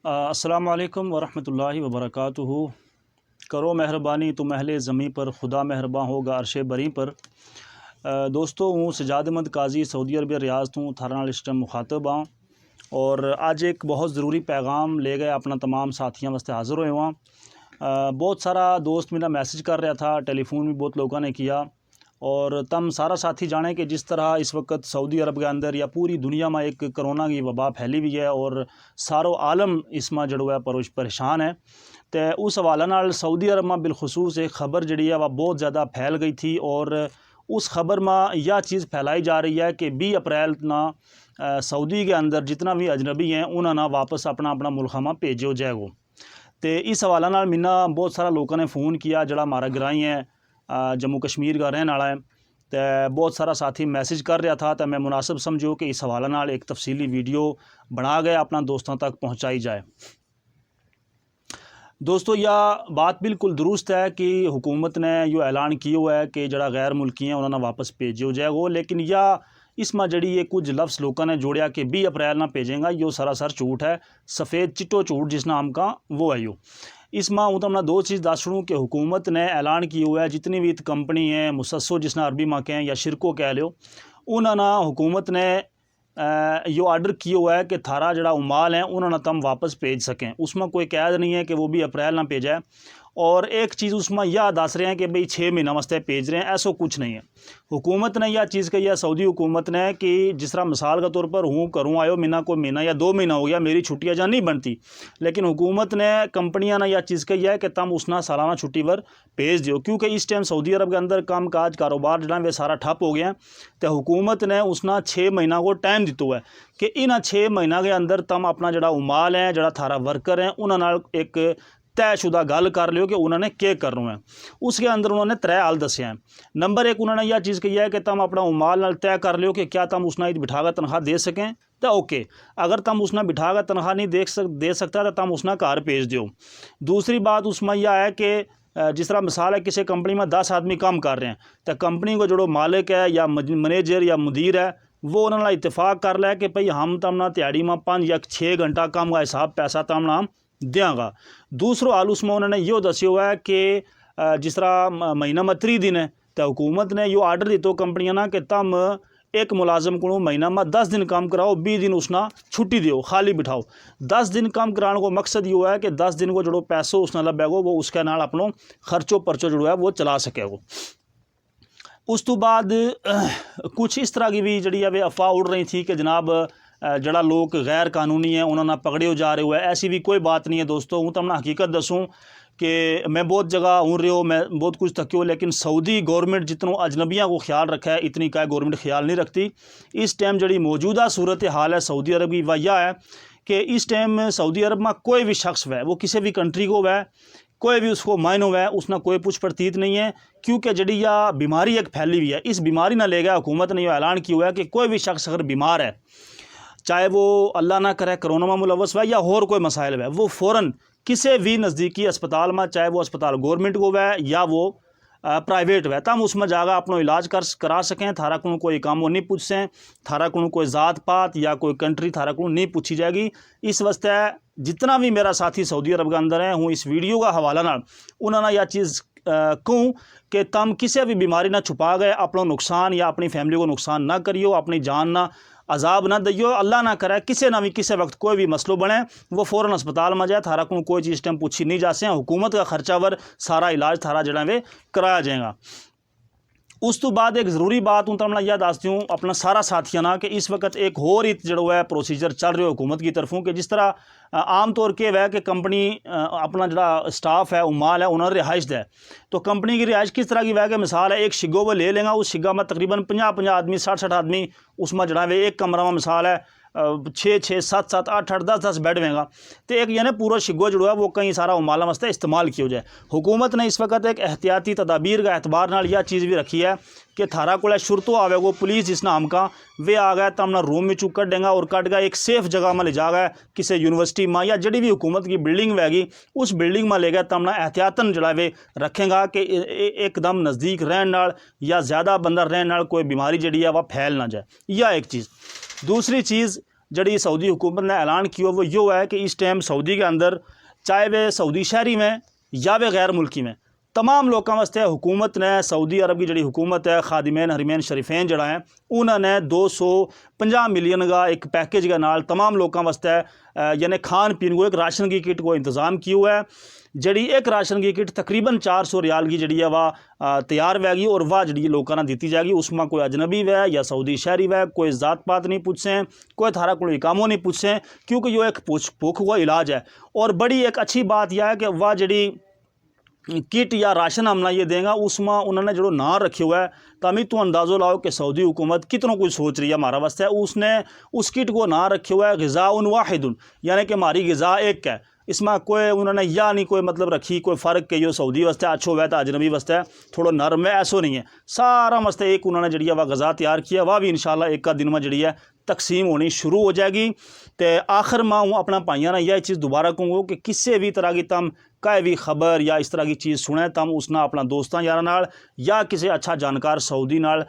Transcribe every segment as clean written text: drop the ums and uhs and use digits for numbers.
अस्सलामु अलैकुम वरहमतुल्लाहि वबरकातुहू। करो मेहरबानी तुम अहले ज़मीं पर, खुदा मेहरबान होगा अर्शे बरी पर। दोस्तों हूँ सजाद अहमद काजी सऊदी अरबिया रियाज़ तो थारे नाल इस टाइम मुखातब हाँ और अज एक बहुत ज़रूरी पैगाम ले गए अपना तमाम साथियों वास्ते हाज़िर होए हुआ। बहुत सारा दोस्त मेरा मैसेज कर रहा था, टेलीफोन भी बहुत लोगों ने किया और तम सारा साथी जाने कि जिस तरह इस वक्त सऊदी अरब के अंदर या पूरी दुनिया में एक कोरोना की वबा फैली हुई है और सारो आलम इसमें जड़ो है परेशान है। तो उस हवाले नाल सऊदी अरब में बिलखसूस एक ख़बर जड़ी है वह बहुत ज़्यादा फैल गई थी और उस ख़बर में यह चीज़ फैलाई जा रही है कि 20 अप्रैल ना सऊदी के अंदर जितना भी अजनबी हैं उन्होंने वापस अपना अपना मुल्क में भेजो जाएगो। तो इस हवाले नाल मिन्ना बहुत सारा लोगों ने फ़ोन किया जड़ा हमारा ग्राई है जम्मू कश्मीर का रहने वाला है। तो बहुत सारा साथी मैसेज कर रहा था, तो मैं मुनासिब समझो कि इस हवाले नाल एक तफसीली वीडियो बना गया अपना दोस्तों तक पहुँचाई जाए। दोस्तों यह बात बिल्कुल दुरुस्त है कि हुकूमत ने यो ऐलान किया हुआ है कि जड़ा गैर मुल्की हैं उन्होंने वापस भेजो जाएगो, लेकिन यह इसमें जड़ी ये कुछ लफ्ज़ लोगों ने जोड़िया कि 20 अप्रैल ना भेजेंगा, यो सरासर झूठ है, सफ़ेद चिट्टो झूठ जिस नाम का वो है यो। इसमें हूँ तो दो चीज़ दस छूँ कि हुकूमत ने ऐलान किया हुआ है जितनी भी कंपनी है मुसस्सो जिसना अरबी में कहें या शिरको कह लो, उन्होंने हुकूमत ने यो आर्डर किया हुआ है कि थारा जड़ा उमाल है उन्होंने तम वापस भेज सकें। उसमें कोई कैद नहीं है कि वो भी अप्रैल ना भेजा है। और एक चीज़ उसमें यह दस रहे हैं कि भाई 6 महीना वास्ते भेज रहे हैं, ऐसा कुछ नहीं है। हुकूमत ने यह चीज़ कही है सऊदी हुकूमत ने कि जिस तरह मिसाल के तौर पर हूँ करूँ आयो महीना कोई महीना या 2 महीना हो गया मेरी छुट्टियाँ जहाँ नहीं बनती, लेकिन हुकूमत ने कंपनियां ने यह चीज़ कही है कि तम उसना सालाना छुट्टी पर भेज दो, क्योंकि इस टाइम सऊदी अरब के अंदर काम काज कारोबार जड़ा वे सारा ठप हो गया। तो हुकूमत ने उसना 6 महीना को टाइम दिता हुआ है कि इन 6 महीना के अंदर तम अपना जड़ा उमाल है जड़ा थारा वर्कर है उन्होंने एक तयशुदा गल कर लियो कि उन्होंने क्या करना है। उसके अंदर उन्होंने 3 हाल दसे हैं। नंबर 1 उन्होंने यह चीज़ कही है कि तम अपना उमाल नाल तय कर लियो कि क्या तम उसना बिठाकर तनख्वाह दे सकें तो ओके, अगर तम उसना बिठाकर तनख्वाह नहीं दे सकता तो तम उसना घर भेज दो। दूसरी बात उसमें यह है कि जिस तरह मिसाल है किसी कंपनी में 10 आदमी काम कर रहे हैं तो कंपनी को जो मालिक है या मैनेजर या मुदीर है वो उन्होंने इतफाक़ कर लिया कि भाई हम तमना दिहाड़ी में 5 या 6 घंटा काम का हिसाब पैसा तमना हम देंगा। दूसरों हाल उसमें उन्होंने यो दस्या हुआ है कि जिस तरह महीना में 3 दिन है तो हुकूमत ने यो आर्डर दितो कंपनियां ना कि तम एक मुलाजम को महीना में 10 दिन काम कराओ, 20 दिन उसना छुट्टी दो, खाली बिठाओ। 10 दिन काम कराने को मकसद ये है कि 10 दिन को जो पैसों उसने लभेगो वो उसके नाल अपनों खर्चो परचो जो है वो चला सकेगो। उस तो बाद कुछ इस तरह की भी जड़ी है वे अफवाह उड़ रही थी कि जनाब जड़ा लोग गैर कानूनी है उन्होंने पकड़े जा रहे हुए, ऐसी भी कोई बात नहीं है। दोस्तों हूँ तमना हकीकत दसूँ कि मैं बहुत जगह हूँ रहो, मैं बहुत कुछ थक्यो, लेकिन सऊदी गवर्नमेंट जितनों अजनबियों को ख्याल रखा है इतनी का गवर्नमेंट ख्याल नहीं रखती। इस टाइम जड़ी मौजूदा सूरत हाल है सऊदी अरब की वह यह है कि इस टाइम सऊदी अरब में कोई भी शख्स वह वो किसी भी कंट्री को वह कोई भी उसको मायन हुआ है उसना कोई पुछ प्रतीत नहीं है, क्योंकि जड़ी यह बीमारी एक फैली हुई है। इस बीमारी ना ले गया हुकूमत ने यह ऐलान किया हुआ है कि कोई भी शख्स अगर बीमार है, चाहे वो अल्लाह ना करे कोरोना में मुलवस हुआ या और कोई मसाइल है, वो फ़ौरन किसी भी नज़दीकी अस्पताल में, चाहे वो अस्पताल गवर्नमेंट को है या वो प्राइवेट है, तम उसमें जाकर अपना इलाज करा सकें। थारा को कोई काम वो नहीं पूछ सें, थारा को कोई ज़ात पात या कोई कंट्री थारा को नहीं पूछी जाएगी। इस वास्ते जितना भी मेरा साथी सऊदी अरब के अंदर है हूँ इस वीडियो का हवाला ना उन्होंने यह चीज़ कहूँ कि तम किसी भी बीमारी ना छुपा गए अपना नुकसान या अपनी फैमिली को नुकसान ना करियो, अपनी जान ना अजाब ना दियो, अल्लाह ना करे किसी ना भी किसी वक्त कोई भी मसलो बने वो फ़ौरन अस्पताल में जाए, थारा को कोई चीज़ टाइम पूछी नहीं जा सकें, हुकूमत का खर्चावर सारा इलाज थारा जड़ा वे कराया जाएगा। उस तो बाद एक ज़रूरी बात हूँ तमना यह दसती हूँ अपना सारा साथियों ना कि इस वक्त एक होर ही जो है प्रोसीजर चल रहे हो हुकूमत की तरफों कि जिस तरह आम तौर के वह कि कंपनी अपना जड़ा स्टाफ है उमाल है उन्होंने रिहाइश दे, तो कंपनी की रिहाइश किस तरह की वह कि मिसाल है एक शिगो वो ले लेंगे, उस शिगा में तकरीबन 50 आदमी 60 आदमी उसमें जड़ा वे एक कमरा में मिसाल है 6 6 7 7 8 8 10 10 बेड वेगा, तो एक यानी पूरा शिगो जो है वो कहीं सारा उमाला वास्ते इस्तेमाल किया जाए। हुकूमत ने इस वक्त एक एहतियाती तदाबीर का एतबार नाल यह चीज़ भी रखी है कि थारा को शुरतो आवेगो पुलिस जिस नाम का वे आ गए तो अपना रूम में चुक कर देंगे और कट गए एक सेफ जगह में ले जा गए किसी यूनिवर्सिटी में या जड़ी भी हुकूमत की बिल्डिंग वैगी उस बिल्डिंग में ले गए तो अपना एहतियातन जड़ा वे रखेंगे कि एकदम नज़दीक रहने नाल या ज़्यादा बंदा रहने नाल कोई बीमारी जड़ी है वह फैल ना जाए। यह एक चीज़। दूसरी चीज़ जड़ी सऊदी हुकूमत ने ऐलान किया वो यो है कि इस टाइम सऊदी के अंदर चाहे वे सऊदी शहरी में या वे गैर मुल्की में तमाम लोगों वास्ते हुकूमत ने सऊदी अरब की जड़ी हुकूमत है खादिमैन हरमैन शरीफैन जड़ा है उन्होंने 250 मिलियन का एक पैकेज के नाल तमाम लोगों वास्ते यानी खान पीन को एक राशन की किट को इंतज़ाम किया हुआ है। जड़ी एक राशन की किट तकरीबन 400 रियाल की जड़ी है वह तैयार वैगी और वह जड़ी लोगों ने दी जाएगी। उसमें कोई अजनबी वै या सऊदी शहरी वै कोई ज़ात पात नहीं पूछें, कोई थारा कोई इकामो नहीं पूछें, क्योंकि यो एक भूख हुआ इलाज है। और बड़ी एक अच्छी बात यह है कि वह जड़ी किट या राशन हमला ये देगा उसमें उन्होंने जो नाम रखे हुआ है तभी तो अंदाज़ो लाओ कि सऊदी हुकूमत कितनों कुछ सोच रही है हमारा वास्ते। उसने उस किट को नाम रखे हुआ है ग़िज़ाउन वाहिदुन, यानी कि हमारी ग़िज़ा एक है। इसमें कोई उन्होंने या नहीं कोई मतलब रखी कोई फ़र्क के जो सऊदी वास्ते अच्छो हुआ है तो अजनबी वास्ते थोड़ा नरम है, ऐसो नहीं है। सारा वास्ते एक उन्होंने जड़ी है वह ग़िज़ा तैयार किया, वह भी इंशाल्लाह एक का दिन में जड़ी है तकसीम होनी शुरू हो जाएगी। तो आखिर में हूँ अपना भाइयों ने यह चीज़ दोबारा कहूँगा कि किसी भी तरह की तम कोई भी खबर या इस तरह की चीज़ सुने तम उसना अपना दोस्तों यार नाल या किसी अच्छा जानकार सऊदी नाल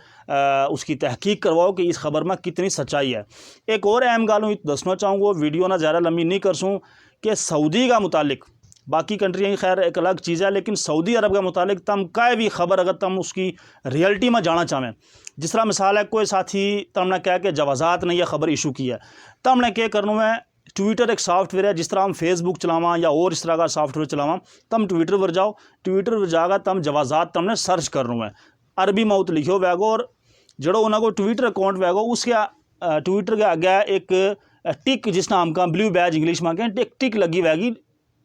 उसकी तहकीक करवाओ कि इस खबर में कितनी सच्चाई है। एक और अहम गल हूँ दसना चाहूँगा, वीडियो ना ज़्यादा लंबी नहीं कर सूँ, कि सऊदी का मुतालिक बाकी कंट्रियाँ खैर एक अलग चीज़ है, लेकिन सऊदी अरब के मुतालिक तम कोई भी खबर अगर तम उसकी रियलिटी में जाना चाहें, जिस तरह मिसाल है कोई साथी तमने कह के जवाज़ात ने यह खबर इशू की है, तमने क्या करना है ट्विटर एक सॉफ्टवेयर है, जिस तरह हम फेसबुक चलावा या और इस तरह का सॉफ्टवेयर चलावा, तम ट्विटर पर जाओ, ट्विटर पर जाकर तम जवाज़ात तमने सर्च करना है, अरबी में उत लिखो वैगो और जड़ो उन्होंने ट्विटर अकाउंट वैगो उसके ट्विटर के आगे एक टिक जिस नाम का ब्लू बैज इंग्लिश में कहें टिक लगी वैगी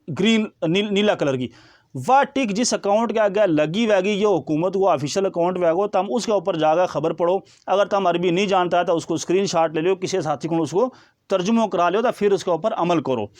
ग्रीन नीला कलर की, वह टिक जिस अकाउंट के आगे लगी वैगी ये हुकूमत को ऑफिशियल अकाउंट वैगो, तम उसके ऊपर जाकर खबर पढ़ो। अगर तम अरबी नहीं जानता है तो उसको स्क्रीनशॉट ले लो, किसी साथी को उसको तर्जुमा करा लो, तो फिर उसके ऊपर अमल करो।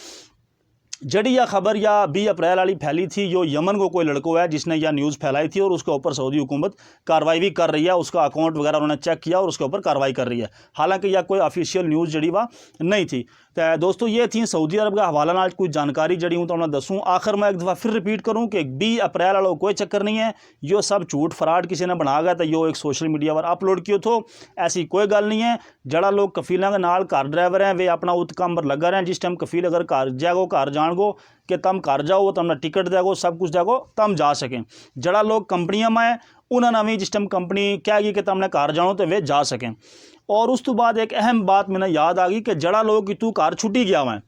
जड़ी यह खबर या 20 अप्रैल वाली फैली थी, यो यमन को कोई लड़को है जिसने यह न्यूज़ फैलाई थी और उसके ऊपर सऊदी हुकूमत कार्रवाई भी कर रही है, उसका अकाउंट वगैरह उन्होंने चेक किया और उसके ऊपर कार्रवाई कर रही है। हालांकि यह कोई ऑफिशियल न्यूज़ जड़ी वह नहीं थी। तो दोस्तों ये थी सऊदी अरब का हवाला नाल कुछ जानकारी जड़ी हूँ तो मैं दसूँ। आखिर में एक दफ़ा फिर रिपीट करूँ कि 20 अप्रैल वाला कोई चक्कर नहीं है, यो सब झूठ फराड किसी ने बना गया तो यो एक सोशल मीडिया पर अपलोड किया थो, ऐसी कोई गल नहीं है। जड़ा लोग कफीलों के नाल कार ड्राइवर हैं वे अपना उत काम पर लगा रहे हैं, जिस टाइम कफील अगर कार जाएगो कार जान गो कि तम घर जाओ तमने टिकट देगो सब कुछ देगो तम जा सकें। जड़ा लोग कंपनियां में उन्होंने भी जिस टाइम कंपनी कहेगी कि तमने घर जाओ तो वे जा सकें। और उस तो बाद एक अहम बात मैंने याद आ गई कि जड़ा लोग कि तू घर छुट्टी गया हुआ है,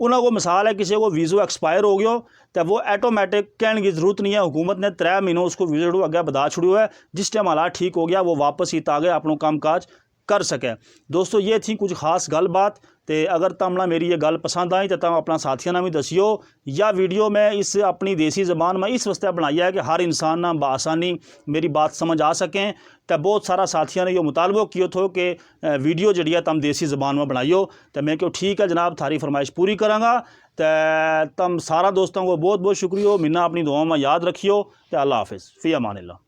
उन्होंने को मिसाल है किसी को वीज़ो एक्सपायर हो गया तो वो ऐटोमेटिक कहने की ज़रूरत नहीं है, हुकूमत ने 3 महीनों उसको वीज़ो अगे बता छुड़ियो है, जिस टाइम हालात ठीक हो गया वो वापस ही आ गया अपनों काम काज कर सके। दोस्तों ये थी कुछ खास गल बात। तो अगर तमना मेरी ये गल पसंद आई तो तम अपना साथियों ने भी दसियो, या वीडियो में इस अपनी देसी ज़बान में इस वास्ते बनाई है कि हर इंसान ना बआसानी मेरी बात समझ आ सकें। तो बहुत सारा साथियों ने यो मुतालबो किया थो कि वीडियो जड़ी है तम देसी ज़बान में बनाइयो, तो मैं क्यों ठीक है जनाब थारी फरमाइश पूरी कराँगा। तो तम सारा दोस्तों को बहुत बहुत शुक्रिया, मिन्ना अपनी दुआओं में याद रखियो। तो अल्लाह हाफिज़, फ़ी अमानिल्लाह।